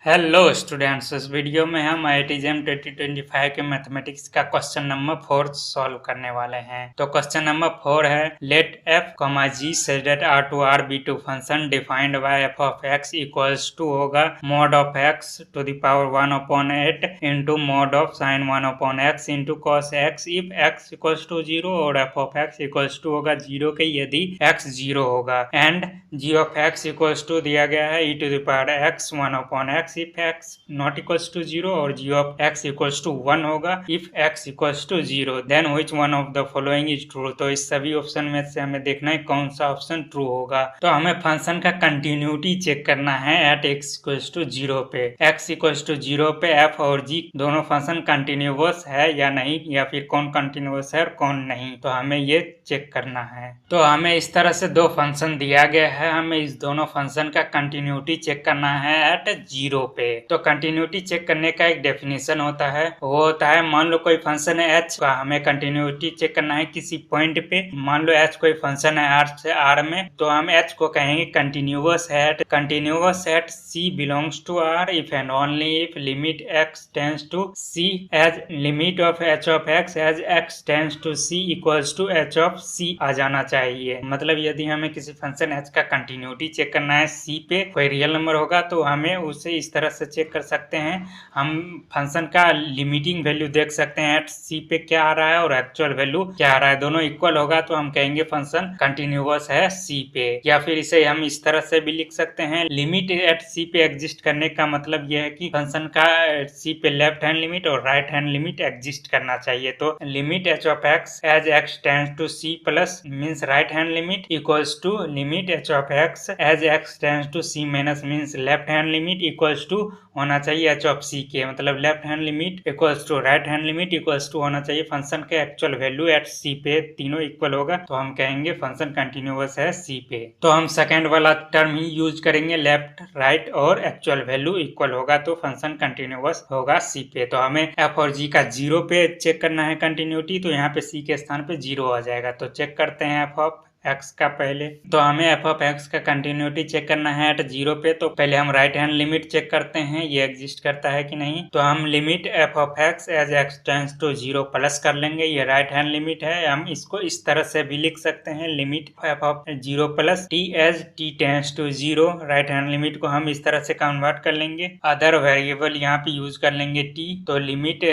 Hello students, इस video में हम IIT JEM 2025 के मैथमेटिक्स का क्वेश्चन नंबर 4 सॉल्व करने वाले हैं। तो क्वेश्चन नंबर 4 है let f, g such that r to r be two function defined by f of x equals to होगा mod of x to the power 1/8 into mod of sin 1/x into cos x if x equals to 0 और f of x equals to होगा 0 के यदि x 0 होगा and g of x equals to दिया गया है e to the power x 1/x if x not equals to 0 और g of x equals to 1 होगा if x equals to 0 then which one of the following is true। तो इस सभी option में से हमें देखना है कौन सा ऑप्शन ट्रू होगा। तो हमें फंक्शन का कंटिन्यूटी चेक करना है एट x equals to 0 पे। x equals to 0 पे f और g दोनों फंक्शन कंटिन्यूअस है या नहीं, या फिर कौन कंटिन्यूअस है और कौन नहीं, तो हमें ये चेक करना है। तो हमें इस तरह से दो फंक्शन दिया गया है, हमें इस दोनों फंक्शन का कंटिन्यूटी चेक करना है एट 0 पे। तो कंटिन्यूटी चेक करने का एक डेफिनेशन होता है, वो होता है मान लो कोई फंक्शन है h का, हमें कंटिन्यूटी चेक करना है किसी पॉइंट पे। मान लो h कोई फंक्शन है r से r में, तो हम h को कहेंगे continuous at c belongs to r if and only if limit x tends to c as limit of h of x as x tends to c equals to h of c आ जाना चाहिए। मतलब यदि हमें किसी function h का continuity check करना है c पे, कोई रियल नंबर होगा तो हमें उसे इस तरह से चेक कर सकते हैं। हम फंक्शन का लिमिटिंग वैल्यू देख सकते हैं एट c पे क्या आ रहा है और एक्चुअल वैल्यू क्या आ रहा है, दोनों इक्वल होगा तो हम कहेंगे फंक्शन कंटिन्यूअस है c पे। या फिर इसे हम इस तरह से भी लिख सकते हैं, लिमिट एट c पे एग्जिस्ट करने का मतलब यह है कि फंक्शन का c पे लेफ्ट हैंड लिमिट और राइट हैंड लिमिट एग्जिस्ट करना चाहिए। तो limit h of x as x tends to c plus means right hand limit equals to limit h of x as x tends to c minus means left hand limit equals to होना चाहिए h of c के, मतलब left hand limit equals to right hand limit equals to होना चाहिए function के actual value eight c पे, तीनों equal होगा तो हम कहेंगे फंक्शन कंटिन्यूअस है c पे। तो हम सेकंड वाला टर्म ही यूज करेंगे, लेफ्ट राइट और एक्चुअल वैल्यू इक्वल होगा तो फंक्शन कंटिन्यूअस होगा c पे। तो हमें f और g का 0 पे चेक करना है कंटिन्यूटी, तो यहाँ पे c के स्थान पे 0 आ जाएगा। तो चेक करते हैं f ऑफ x का पहले, तो हमें f ऑफ x का कंटिन्यूटी चेक करना है एट 0 पे। तो पहले हम राइट हैंड लिमिट चेक करते हैं ये एग्जिस्ट करता है कि नहीं। तो हम limit f of x as x tends to 0 plus कर लेंगे, ये राइट हैंड लिमिट है। हम इसको इस तरह से भी लिख सकते हैं, limit f of 0 plus t as t tends to 0। Right hand limit को हम इस तरह से कन्वर्ट कर लेंगे, अदर वेरिएबल यहाँ पे यूज कर लेंगे t। तो limit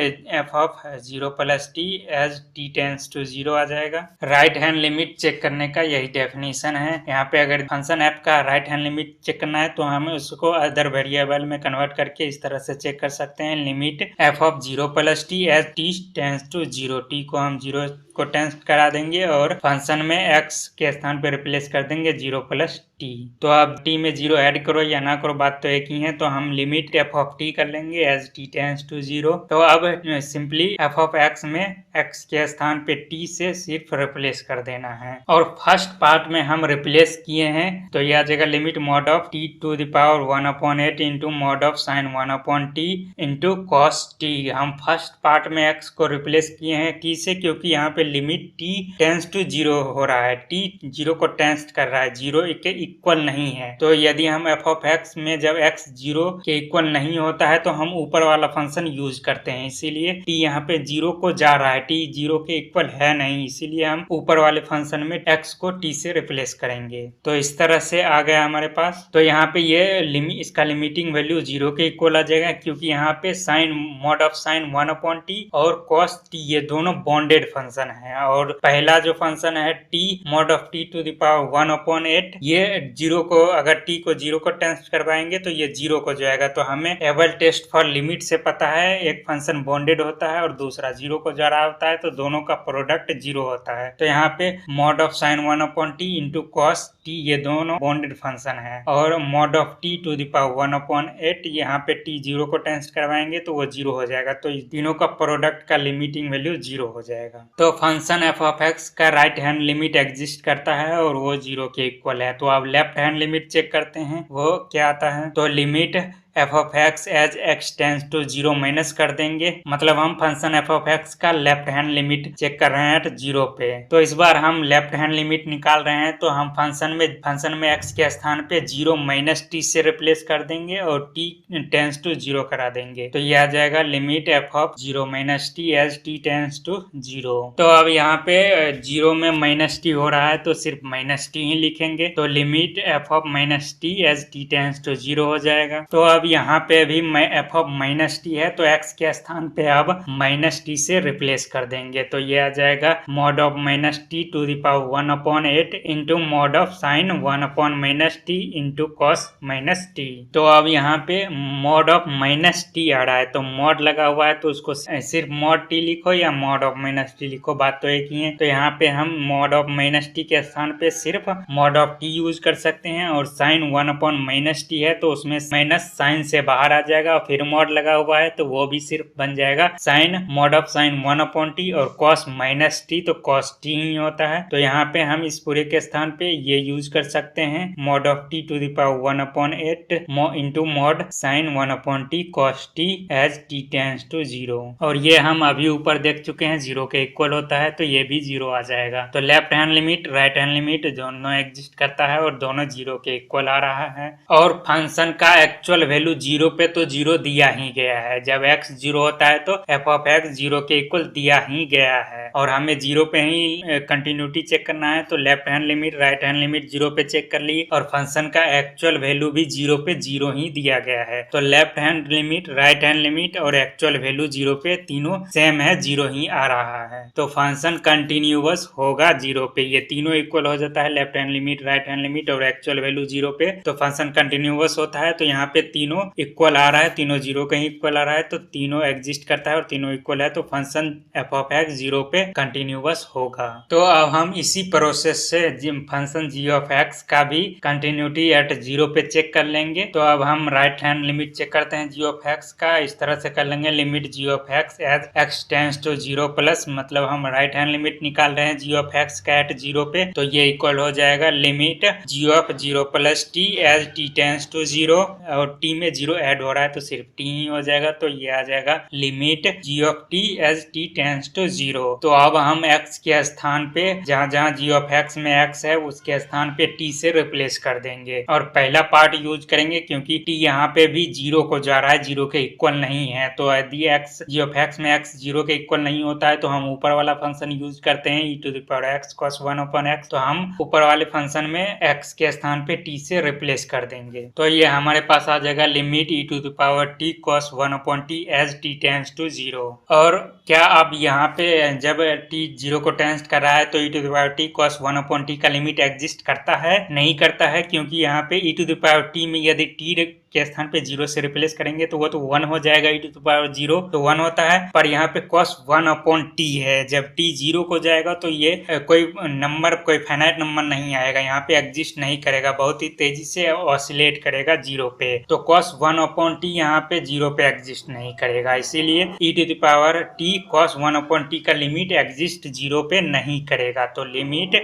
f of 0 plus t as t tends to 0 आ जाएगा। राइट हैंड लिमिट चेक करने का यही डेफिनेशन है। यहाँ पे अगर फंक्शन f का राइट हैंड लिमिट चेक करना है तो हमें उसको अदर वेरिएबल में कन्वर्ट करके इस तरह से चेक कर सकते हैं, limit f of 0 plus t as t tends to 0। t को हम 0 को टेंस करा देंगे और फंक्शन में x के स्थान पे रिप्लेस कर देंगे 0 प्लस t। तो अब t में 0 ऐड करो या ना करो बात तो एक ही है, तो हम लिमिट f ऑफ t कर लेंगे एज t टेंड्स टू 0। तो अब सिंपली f ऑफ x में x के स्थान पे t से सिर्फ रिप्लेस कर देना है। और फर्स्ट पार्ट में हम रिप्लेस किए हैं तो यह आ जाएगा limit mod of t to the power 1/8 into mod of sine 1/t into cos t। हम फर्स्ट पार्ट में x को रिप्लेस किए हैं t से, क्योंकि यहाँ पे लिमिट t टेंस टू 0 हो रहा है, t 0 को टेंस कर रहा है, 0 के इक्वल नहीं है। तो यदि हम f ऑफ x में जब x 0 के इक्वल नहीं होता है तो हम ऊपर वाला फंक्शन यूज करते हैं, इसीलिए t यहाँ पे 0 को जा रहा है, t 0 के इक्वल है नहीं, इसीलिए हम ऊपर वाले फंक्शन में x को t से रिप्लेस करेंगे। तो इस तरह से आ गया हमारे पास। तो यहाँ पे ये इसका लिमिटिंग वैल्यू 0 के इक्वल आ जाएगा, क्योंकि यहाँ पे sign mod of sine 1/t और cos t ये दोनों बॉन्डेड फंक्शन है। और पहला जो फंक्शन है t mod of t to the power 1/8, ये 0 को अगर t को 0 को टेंस करवाएंगे तो ये 0 को जाएगा। तो हमें एबल टेस्ट फॉर लिमिट से पता है एक फंक्शन बॉन्डेड होता है और दूसरा 0 को जा रहा होता है, तो दोनों का प्रोडक्ट 0 होता है। तो यहाँ पे mod of sine 1/t into cos t ये दोनों बॉन्डेड फंक्शन है, और mod of t to the power 1/8 यहाँ पे t 0 को टेंस करवाएंगे तो वो 0 हो जाएगा। तो इन तीनों का प्रोडक्ट का लिमिटिंग वैल्यू 0 हो जाएगा। तो फंक्शन f ऑफ x का राइट हैंड लिमिट एग्जिस्ट करता है और वो 0 के इक्वल है। तो अब लेफ्ट हैंड लिमिट चेक करते हैं वो क्या आता है। तो limit f of x as x tends to 0 minus कर देंगे। मतलब हम फंक्शन एफ ऑफ एक्स का लेफ्ट हैंड लिमिट चेक कर रहे हैं एट 0 पे। तो इस बार हम लेफ्ट हैंड लिमिट निकाल रहे हैं, तो हम फंक्शन में एक्स के स्थान पे 0 माइनस टी से रिप्लेस कर देंगे और टी टेंस टू 0 करा देंगे। तो ये आ जाएगा limit f of 0 minus t as t tends to 0। तो अब यहाँ पे 0 में माइनस टी हो रहा है तो सिर्फ माइनस टी ही लिखेंगे। तो limit f of minus t as t tends to 0 हो जाएगा। तो अब यहाँ पे भी एफ ऑफ माइनस टी है तो एक्स के स्थान पे अब माइनस टी से रिप्लेस कर देंगे। तो ये आ जाएगा mod of minus t to the power 1/8 into mod of sine 1 minus t into cos minus t. तो अब यहाँ पे मॉड ऑफ माइनस टी आ रहा है, तो मॉड लगा हुआ है तो उसको सिर्फ मॉड टी लिखो या मॉड ऑफ माइनस टी लिखो, बात तो एक ही है। तो यहाँ पे हम मॉड ऑफ माइनस टी के स्थान पे सिर्फ मॉड ऑफ टी यूज कर सकते हैं और साइन 1 माइनस टी है तो उसमें माइनस साइन से बाहर आ जाएगा और फिर मॉड लगा हुआ है तो वो भी सिर्फ बन जाएगा sign mod of sine 1/t और कॉस माइनस टी तो कॉस टी ही होता है। तो यहाँ पे हम इस पूरे के स्थान पे ये यूज कर सकते हैं mod of t to the power 1/8 into mod sine 1/t cos t as t tends to 0। और ये हम अभी ऊपर देख चुके हैं 0 के इक्वल होता है तो ये भी 0 आ जाएगा। तो left hand limit right hand limit दोनों एग्जिस्ट करता है और दोनों 0 के इक्वल आ रहा है। और फंक्शन का एक्चुअल वैल्यू 0 पे तो 0 दिया ही गया है। जब x 0 होता है तो एफ ऑफ एक्स 0 के इक्वल दिया ही गया है और हमें 0 पे ही कंटिन्यूटी चेक करना है। तो left hand limit right hand limit 0 पे चेक कर ली और फंक्शन का एक्चुअल वैल्यू भी 0 पे 0 ही दिया गया है। तो left hand limit right hand limit और एक्चुअल वैल्यू 0 पे तीनों सेम है, 0 ही आ रहा है। तो फंक्शन कंटिन्यूअस होगा 0 पे। ये तीनों इक्वल हो जाता है left hand limit right hand limit और एक्चुअल वैल्यू 0 पे, तो फंक्शन कंटिन्यूअस होता है। तो यहाँ पे तीनों इक्वल आ रहा है, तीनों 0 के ही इक्वल आ रहा है तो तीनों एग्जिस्ट करता है और तीनों इक्वल है तो फंक्शन एफ ऑफ एक्स 0 पे कंटिन्यूअस होगा। तो अब हम इसी प्रोसेस से फंक्शन जी ऑफ एक्स का भी कंटिन्यूटी एट 0 पे चेक कर लेंगे। तो अब हम राइट हैंड लिमिट चेक करते हैं जी ऑफ एक्स का, इस तरह से कर लेंगे limit g of x as x tends to 0 plus, मतलब हम राइट हैंड लिमिट निकाल रहे हैं जी ऑफ एक्स का एट 0 पे तो ये इक्वल हो जाएगा limit g of 0 plus t as t tends to 0 और टी में 0 ऐड हो रहा है तो सिर्फ टी ही हो जाएगा। तो ये आ जाएगा limit g of t as t tends to 0। तो अब हम x के स्थान पे जहाँ जहाँ जी ऑफ एक्स में x है उसके स्थान पे t से रिप्लेस कर देंगे और पहला पार्ट यूज करेंगे क्योंकि t यहाँ पे भी 0 को जा रहा है, 0 के इक्वल नहीं है। तो यदि x जी ऑफ एक्स में x 0 के इक्वल नहीं होता है तो हम ऊपर वाला फंक्शन यूज करते हैं e to the power x cos 1/x। तो हम ऊपर वाले फंक्शन में x के स्थान पे t से रिप्लेस कर देंगे। तो ये हमारे पास आ जाएगा limit e to the power t cos 1/t as t tends to 0। और क्या अब यहाँ पे जब t 0 को टेंस कर रहा है तो e to the power t cos 1/t का लिमिट एग्जिस्ट करता है? नहीं करता है, क्योंकि यहाँ पे e to the power t में यदि t के स्थान पे 0 से रिप्लेस करेंगे तो वो तो 1 हो जाएगा, e टू द पावर 0 तो 1 होता है। पर यहाँ पे cos 1/t है, जब t 0 को जाएगा तो ये कोई नंबर कोई फाइनाइट नंबर नहीं आएगा, यहाँ पे एग्जिस्ट नहीं करेगा, बहुत ही तेजी से ऑसिलेट करेगा 0 पे। तो cos 1/t यहाँ पे 0 पे एग्जिस्ट नहीं करेगा, इसीलिए e to the power t cos 1/t का लिमिट एग्जिस्ट 0 पे नहीं करेगा। तो लिमिट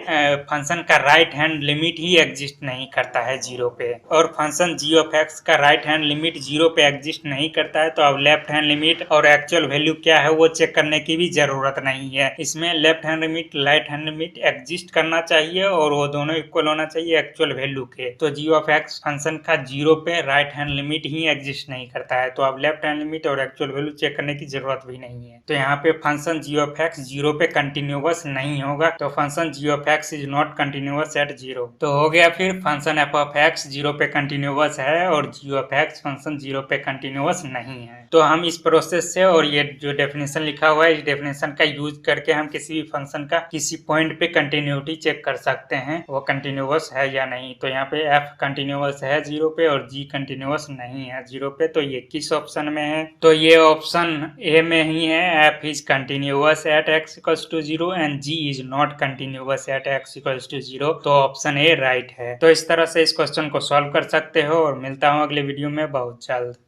फंक्शन का राइट हैंड लिमिट ही एग्जिस्ट नहीं करता है 0 पे। और फंक्शन g ऑफ x का राइट हैंड लिमिट 0 पे एग्जिस्ट नहीं करता है तो अब लेफ्ट हैंड लिमिट और एक्चुअल वैल्यू क्या है वो चेक करने की भी जरूरत नहीं है। इसमें left hand limit right hand limit exist करना चाहिए और वो दोनों इक्वल होना चाहिए एक्चुअल वैल्यू के। तो जी ऑफ एक्स फंक्शन का 0 पे राइट हैंड लिमिट ही एग्जिस्ट नहीं करता है तो अब लेफ्ट हैंड लिमिट और एक्चुअल वैल्यू चेक करने की जरूरत भी नहीं है। तो यहाँ पे फंक्शन जी ऑफ एक्स 0 पे कंटिन्यूअस नहीं होगा, तो function g of x is not continuous at 0। तो हो गया फिर फंक्शन एफ ऑफ एक्स 0 पे कंटिन्यूअस है और जी ऑफ एक्स फंक्शन 0 पे कंटिन्यूअस नहीं है। तो हम इस प्रोसेस से और ये जो डेफिनेशन लिखा हुआ है इस डेफिनेशन का यूज करके हम किसी भी फंक्शन का किसी पॉइंट पे कंटिन्यूटी चेक कर सकते हैं वो कंटिन्यूअस है या नहीं। तो यहाँ पे f कंटिन्यूअस है 0 पे और g कंटिन्यूअस नहीं है 0 पे, तो ये किस ऑप्शन में है? तो ये ऑप्शन ए में ही है, f is continuous at x equals to 0 and g is not continuous at x equals to 0। तो ऑप्शन ए राइट है। तो इस तरह से इस क्वेश्चन को सॉल्व कर सकते हो और मिलता हूँ अगले वीडियो में बहुत जल्द।